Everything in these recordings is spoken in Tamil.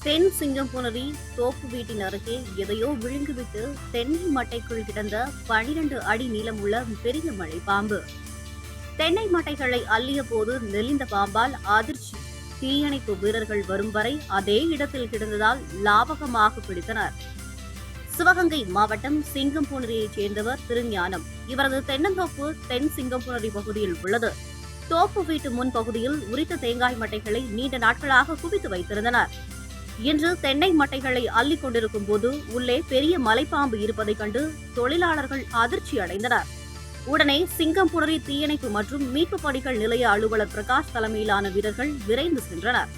தென் சிங்கம்புணரி தோப்பு வீட்டின் அருகே எதையோ விழுங்கிவிட்டு தென்னை மட்டைக்குள் கிடந்த 12 அடி நீளமுள்ள பெரிய மலை பாம்பு. தென்னை மட்டைகளை அள்ளிய போது நெளிந்த பாம்பால் அதிர்ச்சி. தீயணைப்பு வீரர்கள் வரும் வரை அதே இடத்தில் கிடந்ததால் லாபகமாக பிடித்தனர். சிவகங்கை மாவட்டம் சிங்கம்புணரியைச் சேர்ந்தவர் திருஞானம். இவரது தென்னந்தோப்பு தென் சிங்கம்புணரி பகுதியில் உள்ளது. தோப்பு வீட்டு முன் பகுதியில் உரித்த தேங்காய் மட்டைகளை நீண்ட நாட்களாக குவித்து வைத்திருந்தனர். இன்று தென்னை மட்டைகளை அள்ளிக் கொண்டிருக்கும் போது உள்ளே பெரிய மலைப்பாம்பு இருப்பதைக் கண்டு தொழிலாளர்கள் அதிர்ச்சி அடைந்தனர். உடனே சிங்கம்புணரி தீயணைப்பு மற்றும் மீட்பு பணிகள் நிலைய அலுவலர் பிரகாஷ் தலைமையிலான வீரர்கள் விரைந்து சென்றனர்.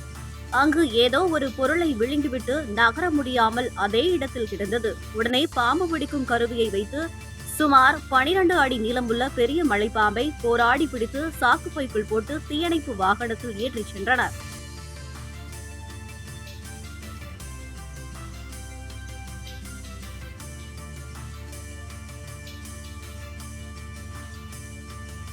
அங்கு ஏதோ ஒரு பொருளை விழுங்கிவிட்டு நகர முடியாமல் அதே இடத்தில் கிடந்தது. உடனே பாம்பு பிடிக்கும் கருவியை வைத்து சுமார் 12 அடி நீளமுள்ள பெரிய மலைப்பாம்பை போராடி பிடித்து சாக்குப்பைக்குள் போட்டு தீயணைப்பு வாகனத்தில் ஏற்றிச் சென்றனர்.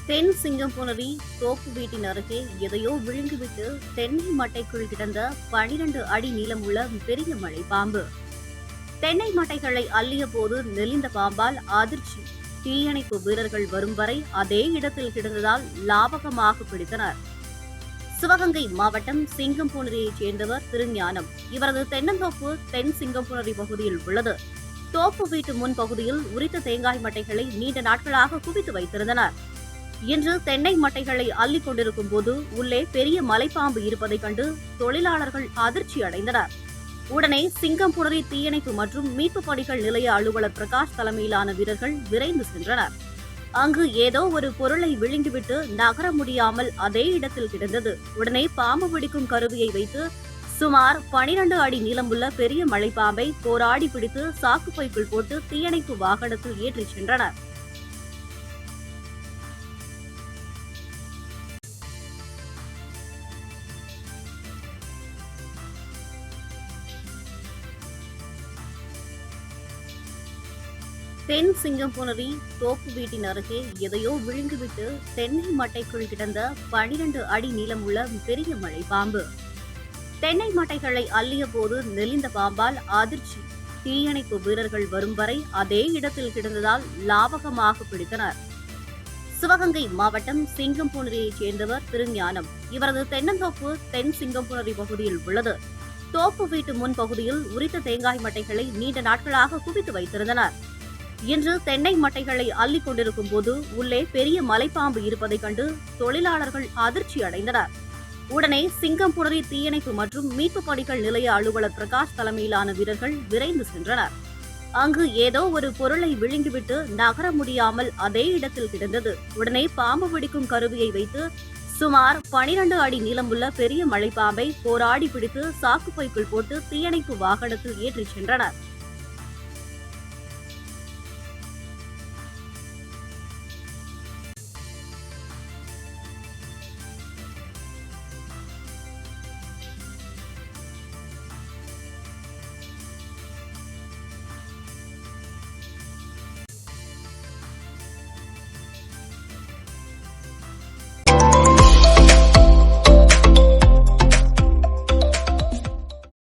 தென் சிங்கம்புணரி தோப்பு வீட்டின் அருகே எதையோ விழுங்கிவிட்டு தென்னை மட்டைக்குள் கிடந்த 12 அடி நீளமுள்ள பெரிய மலைப்பாம்பு. தென்னை மட்டைகளை அள்ளிய போது நெளிந்த பாம்பால் அதிர்ச்சி. தீயணைப்பு வீரர்கள் வரும் வரை அதே இடத்தில் கிடந்ததால் லாபகமாக பிடித்தனர். சிவகங்கை மாவட்டம் சிங்கம்புணரியைச் சேர்ந்தவர் திருஞானம். இவரது தென்னந்தோப்பு தென் சிங்கம்புணரி பகுதியில் உள்ளது. தோப்பு வீட்டு முன் பகுதியில் உரித்த தேங்காய் மட்டைகளை நீண்ட நாட்களாக குவித்து வைத்திருந்தனர். இன்று தென்னை மட்டைகளை அள்ளிக் கொண்டிருக்கும் போது உள்ளே பெரிய மலைப்பாம்பு இருப்பதைக் கண்டு தொழிலாளர்கள் அதிர்ச்சி அடைந்தனர். உடனே சிங்கம்புணரி தீயணைப்பு மற்றும் மீட்பு பணிகள் நிலைய அலுவலர் பிரகாஷ் தலைமையிலான வீரர்கள் விரைந்து சென்றனர். அங்கு ஏதோ ஒரு பொருளை விழுங்கிவிட்டு நகர முடியாமல் அதே இடத்தில் கிடந்தது. உடனே பாம்பு பிடிக்கும் கருவியை வைத்து சுமார் 12 அடி நீளமுள்ள பெரிய மலைப்பாம்பை போராடி பிடித்து சாக்குப்பைக்குள் போட்டு தீயணைப்பு வாகனத்தில் ஏற்றிச் சென்றனர். தென் சிங்கம்புணரி தோப்பு வீட்டின் அருகே எதையோ விழுங்கிவிட்டு தென்னை மட்டைக்குள் கிடந்த 12 அடி நீளமுள்ள பெரிய மலைப்பாம்பு. தென்னை மட்டைகளை அள்ளிய போது நெளிந்த பாம்பால் அதிர்ச்சி. தீயணைப்பு வீரர்கள் வரும் வரை அதே இடத்தில் கிடந்ததால் லாபகமாக பிடித்தனர். சிவகங்கை மாவட்டம் சிங்கம்புணரியைச் சேர்ந்தவர் திருஞானம். இவரது தென்னந்தோப்பு தென் சிங்கம்புணரி பகுதியில் உள்ளது. தோப்பு வீட்டு முன் பகுதியில் உரித்த தேங்காய் மட்டைகளை நீண்ட நாட்களாக குவித்து வைத்திருந்தனர். இன்று தென்னை மட்டைகளை அள்ளிக் கொண்டிருக்கும் போது உள்ளே பெரிய மலைப்பாம்பு இருப்பதைக் கண்டு தொழிலாளர்கள் அதிர்ச்சி அடைந்தனர். உடனே சிங்கம்புணரி தீயணைப்பு மற்றும் மீட்பு பணிகள் நிலைய அலுவலர் பிரகாஷ் தலைமையிலான வீரர்கள் விரைந்து சென்றனர். அங்கு ஏதோ ஒரு பொருளை விழுங்கிவிட்டு நகர முடியாமல் அதே இடத்தில் கிடந்தது. உடனே பாம்பு பிடிக்கும் கருவியை வைத்து சுமார் 12 அடி நீளமுள்ள பெரிய மலைப்பாம்பை போராடி பிடித்து சாக்குப்பைக்குள் போட்டு தீயணைப்பு வாகனத்தில் ஏற்றிச் சென்றனர்.